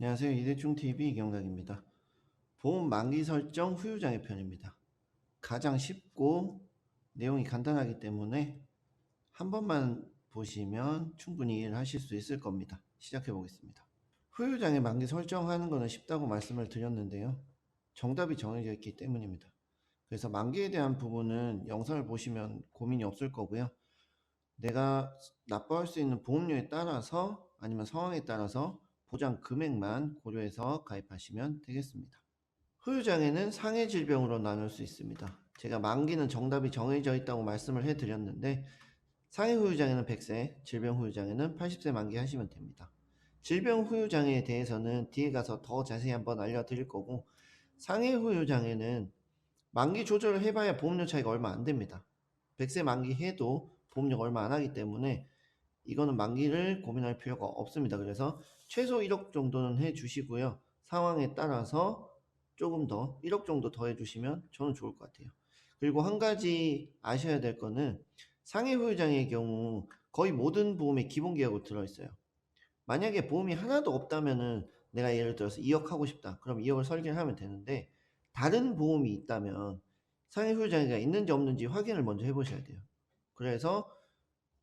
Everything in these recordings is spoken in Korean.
안녕하세요. 이대충TV 이경락입니다. 보험 만기 설정 후유장애 편입니다. 가장 쉽고 내용이 간단하기 때문에 한 번만 보시면 충분히 이해를 하실 수 있을 겁니다. 시작해 보겠습니다. 후유장애 만기 설정하는 것은 쉽다고 말씀을 드렸는데요. 정답이 정해져 있기 때문입니다. 그래서 만기에 대한 부분은 영상을 보시면 고민이 없을 거고요. 내가 납부할 수 있는 보험료에 따라서 아니면 상황에 따라서 보장 금액만 고려해서 가입하시면 되겠습니다. 후유장애는 상해 질병으로 나눌 수 있습니다. 제가 만기는 정답이 정해져 있다고 말씀을 해드렸는데 상해 후유장애는 100세, 질병 후유장애는 80세 만기 하시면 됩니다. 질병 후유장애에 대해서는 뒤에 가서 더 자세히 한번 알려드릴 거고 상해 후유장애는 만기 조절을 해봐야 보험료 차이가 얼마 안 됩니다. 100세 만기 해도 보험료가 얼마 안 하기 때문에 이거는 만기를 고민할 필요가 없습니다. 그래서 최소 1억 정도는 해주시고요. 상황에 따라서 조금 더 1억 정도 더 해주시면 저는 좋을 것 같아요. 그리고 한 가지 아셔야 될 거는 상해 후유장애의 경우 거의 모든 보험에 기본 계약으로 들어있어요. 만약에 보험이 하나도 없다면은 내가 예를 들어서 2억 하고 싶다. 그럼 2억을 설계를 하면 되는데 다른 보험이 있다면 상해 후유장애가 있는지 없는지 확인을 먼저 해보셔야 돼요. 그래서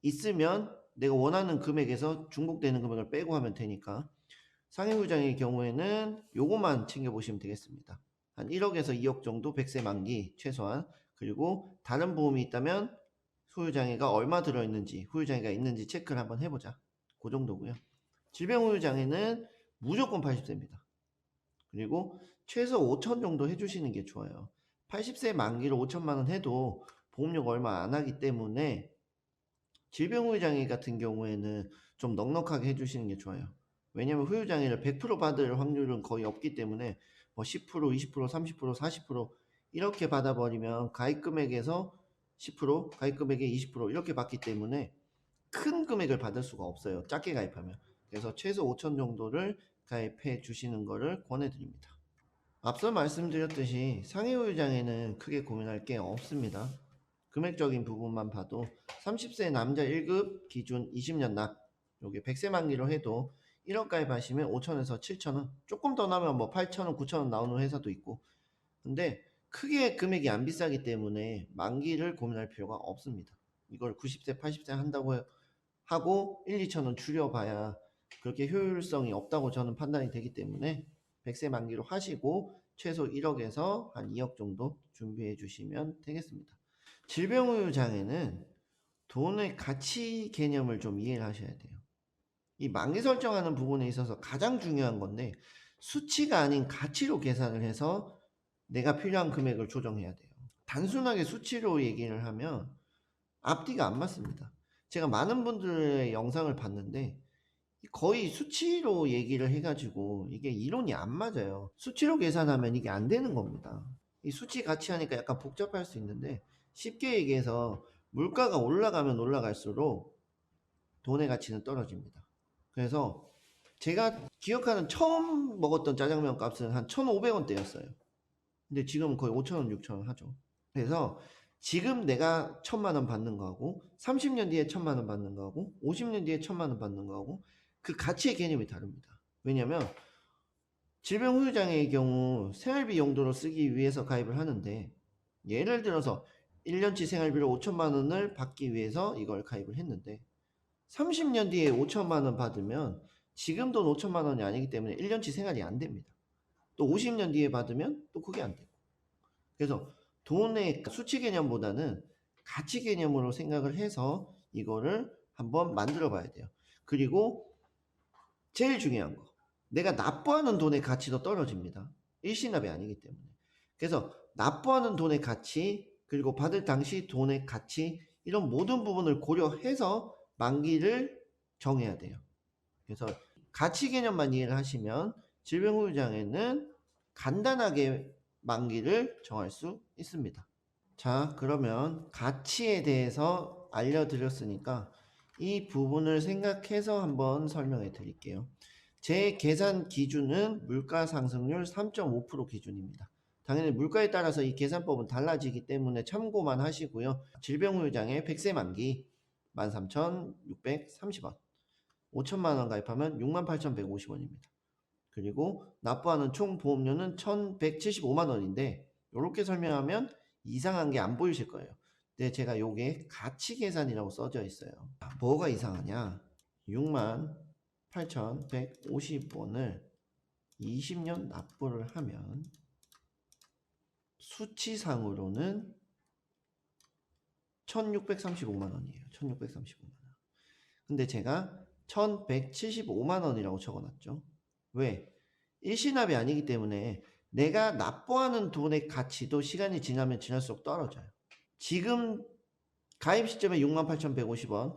있으면 내가 원하는 금액에서 중복되는 금액을 빼고 하면 되니까 상해 후유장애의 경우에는 요거만 챙겨보시면 되겠습니다. 한 1억에서 2억 정도 100세 만기 최소한, 그리고 다른 보험이 있다면 후유장애가 얼마 들어있는지, 후유장애가 있는지 체크를 한번 해보자. 그 정도고요. 질병 후유장애는 무조건 80세입니다. 그리고 최소 5천 정도 해주시는 게 좋아요. 80세 만기로 5천만 원 해도 보험료가 얼마 안 하기 때문에 질병 후유장애 같은 경우에는 좀 넉넉하게 해주시는 게 좋아요. 왜냐면 후유장애를 100% 받을 확률은 거의 없기 때문에 뭐 10%, 20%, 30%, 40% 이렇게 받아버리면 가입 금액에서 10%, 가입 금액의 20% 이렇게 받기 때문에 큰 금액을 받을 수가 없어요. 작게 가입하면. 그래서 최소 5천 정도를 가입해 주시는 것을 권해드립니다. 앞서 말씀드렸듯이 상해 후유장애는 크게 고민할 게 없습니다. 금액적인 부분만 봐도 30세 남자 1급 기준 20년 납, 요게 100세 만기로 해도 1억 가입하시면 5천에서 7천원, 조금 더 나면 뭐 8천원, 9천원 나오는 회사도 있고, 근데 크게 금액이 안 비싸기 때문에 만기를 고민할 필요가 없습니다. 이걸 90세, 80세 한다고 하고 1, 2천원 줄여봐야 그렇게 효율성이 없다고 저는 판단이 되기 때문에 100세 만기로 하시고 최소 1억에서 한 2억 정도 준비해 주시면 되겠습니다. 질병후유장애는 돈의 가치 개념을 좀 이해를 하셔야 돼요. 이 만기 설정하는 부분에 있어서 가장 중요한 건데 수치가 아닌 가치로 계산을 해서 내가 필요한 금액을 조정해야 돼요. 단순하게 수치로 얘기를 하면 앞뒤가 안 맞습니다. 제가 많은 분들의 영상을 봤는데 거의 수치로 얘기를 해가지고 이게 이론이 안 맞아요. 수치로 계산하면 이게 안 되는 겁니다. 이 수치 같이 하니까 약간 복잡할 수 있는데 쉽게 얘기해서 물가가 올라가면 올라갈수록 돈의 가치는 떨어집니다. 그래서 제가 기억하는 처음 먹었던 짜장면 값은 한 1,500원대였어요. 근데 지금 거의 5,000원, 6,000원 하죠. 그래서 지금 내가 1,000만 원 받는 거하고 30년 뒤에 1,000만 원 받는 거하고 50년 뒤에 1,000만 원 받는 거하고 그 가치의 개념이 다릅니다. 왜냐면 질병 후유장애의 경우 생활비 용도로 쓰기 위해서 가입을 하는데 예를 들어서 1년치 생활비로 5천만 원을 받기 위해서 이걸 가입을 했는데 30년 뒤에 5천만 원 받으면 지금 돈 5천만 원이 아니기 때문에 1년치 생활이 안 됩니다. 또 50년 뒤에 받으면 또 그게 안 되고. 그래서 돈의 수치 개념보다는 가치 개념으로 생각을 해서 이거를 한번 만들어 봐야 돼요. 그리고 제일 중요한 거. 내가 납부하는 돈의 가치도 떨어집니다. 일시납이 아니기 때문에. 그래서 납부하는 돈의 가치, 그리고 받을 당시 돈의 가치, 이런 모든 부분을 고려해서 만기를 정해야 돼요. 그래서 가치 개념만 이해를 하시면 질병후유장애는 간단하게 만기를 정할 수 있습니다. 자, 그러면 가치에 대해서 알려드렸으니까 이 부분을 생각해서 한번 설명해 드릴게요. 제 계산 기준은 물가 상승률 3.5% 기준입니다. 당연히 물가에 따라서 이 계산법은 달라지기 때문에 참고만 하시고요. 질병후유장애 100세 만기 13,630원, 5천만 원 가입하면 68,150원입니다. 그리고 납부하는 총 보험료는 1,175만 원인데 이렇게 설명하면 이상한 게 안 보이실 거예요. 근데 제가 요게 가치 계산이라고 써져 있어요. 뭐가 이상하냐? 68,150원을 20년 납부를 하면 수치상으로는 1,635만 원이에요. 1,635만 원. 근데 제가 1,175만 원이라고 적어놨죠. 왜? 일시납이 아니기 때문에 내가 납부하는 돈의 가치도 시간이 지나면 지날수록 떨어져요. 지금 가입 시점에 68,150원,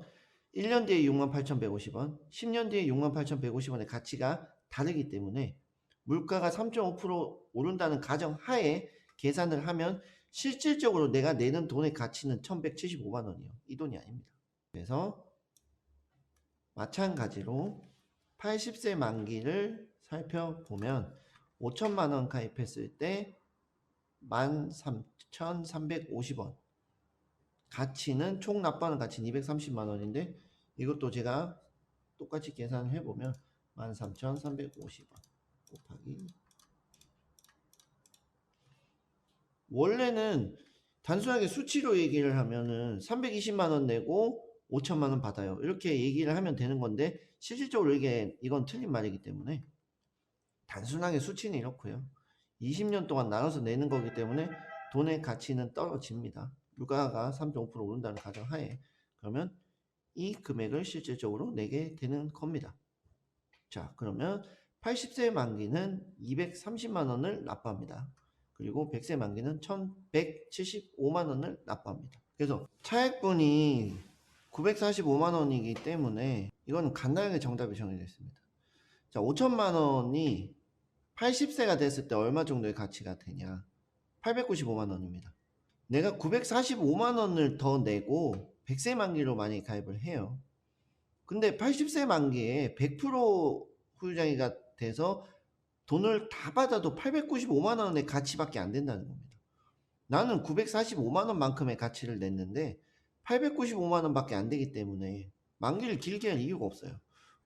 1년 뒤에 68,150원, 10년 뒤에 68,150원의 가치가 다르기 때문에 물가가 3.5% 오른다는 가정 하에 계산을 하면 실질적으로 내가 내는 돈의 가치는 1,175만 원이에요. 이 돈이 아닙니다. 그래서 마찬가지로 80세 만기를 살펴보면 5천만 원 가입했을 때 13,350원, 가치는 총 납부하는 가치는 230만 원인데 이것도 제가 똑같이 계산해 보면 13,350원 곱하기, 원래는 단순하게 수치로 얘기를 하면은 320만 원 내고 5천만 원 받아요, 이렇게 얘기를 하면 되는 건데 실질적으로 이건 틀린 말이기 때문에 단순하게 수치는 이렇고요. 20년 동안 나눠서 내는 거기 때문에 돈의 가치는 떨어집니다. 물가가 3.5% 오른다는 가정하에. 그러면 이 금액을 실질적으로 내게 되는 겁니다. 자, 그러면 80세 만기는 230만 원을 납부합니다. 그리고 100세 만기는 1,175만 원을 납부합니다. 그래서 차액분이 945만 원이기 때문에 이건 간단하게 정답이 정해져 있습니다. 자, 5천만 원이 80세가 됐을 때 얼마 정도의 가치가 되냐? 895만 원입니다. 내가 945만 원을 더 내고 100세 만기로 많이 가입을 해요. 근데 80세 만기에 100% 후유장애가 돼서 돈을 다 받아도 895만 원의 가치밖에 안 된다는 겁니다. 나는 945만 원만큼의 가치를 냈는데 895만 원밖에 안 되기 때문에 만기를 길게 할 이유가 없어요.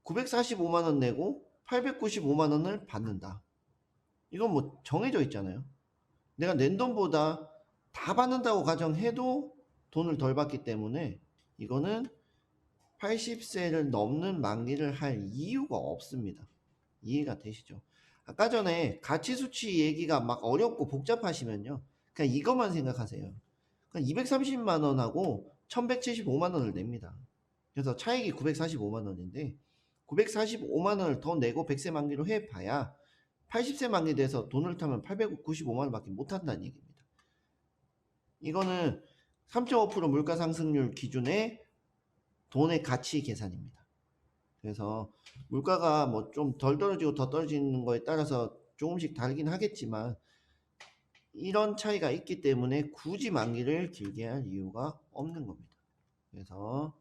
945만 원 내고 895만 원을 받는다. 이건 뭐 정해져 있잖아요. 내가 낸 돈보다 다 받는다고 가정해도 돈을 덜 받기 때문에 이거는 80세를 넘는 만기를 할 이유가 없습니다. 이해가 되시죠? 아까 전에 가치 수치 얘기가 막 어렵고 복잡하시면요, 그냥 이것만 생각하세요. 그냥 230만 원하고 1175만 원을 냅니다. 그래서 차익이 945만 원인데 945만 원을 더 내고 100세 만기로 해봐야 80세 만기 돼서 돈을 타면 895만 원밖에 못 한다는 얘기입니다. 이거는 3.5% 물가 상승률 기준의 돈의 가치 계산입니다. 그래서 물가가 뭐 좀 덜 떨어지고 더 떨어지는 거에 따라서 조금씩 다르긴 하겠지만 이런 차이가 있기 때문에 굳이 만기를 길게 할 이유가 없는 겁니다. 그래서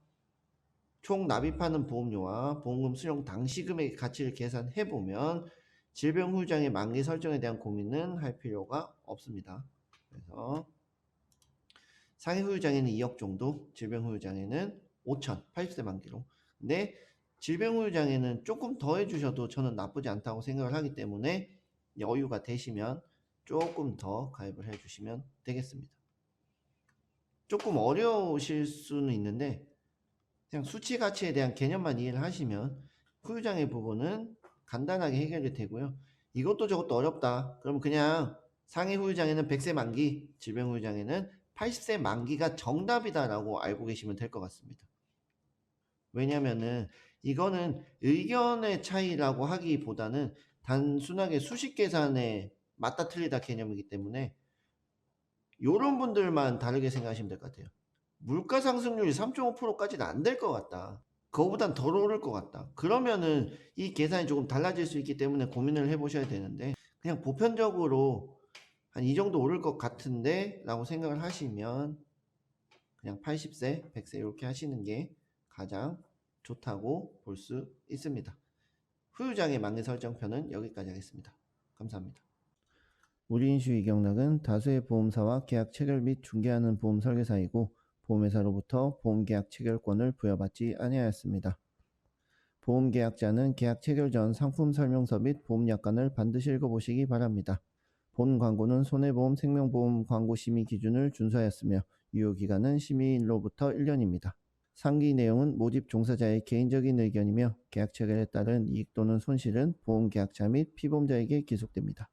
총 납입하는 보험료와 보험금 수령 당시 금액의 가치를 계산해 보면 질병 후유장애 만기 설정에 대한 고민은 할 필요가 없습니다. 그래서 상해 후유장애는 2억 정도, 질병 후유장애는 5천, 80세 만기로. 근데 질병 후유장애는 조금 더 해주셔도 저는 나쁘지 않다고 생각을 하기 때문에 여유가 되시면 조금 더 가입을 해주시면 되겠습니다. 조금 어려우실 수는 있는데 그냥 수치 가치에 대한 개념만 이해를 하시면 후유장애 부분은 간단하게 해결이 되고요. 이것도 저것도 어렵다, 그럼 그냥 상해 후유장애는 100세 만기, 질병 후유장애는 80세 만기가 정답이다라고 알고 계시면 될 것 같습니다. 왜냐면은 이거는 의견의 차이라고 하기보다는 단순하게 수식 계산에 맞다 틀리다 개념이기 때문에 요런 분들만 다르게 생각하시면 될 것 같아요. 물가 상승률이 3.5%까지는 안 될 것 같다, 그거보단 덜 오를 것 같다, 그러면은 이 계산이 조금 달라질 수 있기 때문에 고민을 해보셔야 되는데 그냥 보편적으로 한 이 정도 오를 것 같은데 라고 생각을 하시면 그냥 80세, 100세 이렇게 하시는 게 가장 좋다고 볼 수 있습니다. 후유장애 만기 설정편은 여기까지 하겠습니다. 감사합니다. 우리인슈 이경락은 다수의 보험사와 계약 체결 및 중개하는 보험 설계사이고 보험회사로부터 보험계약 체결권을 부여받지 아니하였습니다. 보험계약자는 계약 체결 전 상품 설명서 및 보험약관을 반드시 읽어보시기 바랍니다. 본 광고는 손해보험 생명보험 광고 심의 기준을 준수하였으며 유효기간은 심의일로부터 1년입니다. 상기 내용은 모집 종사자의 개인적인 의견이며 계약 체결에 따른 이익 또는 손실은 보험계약자 및 피보험자에게 기속됩니다.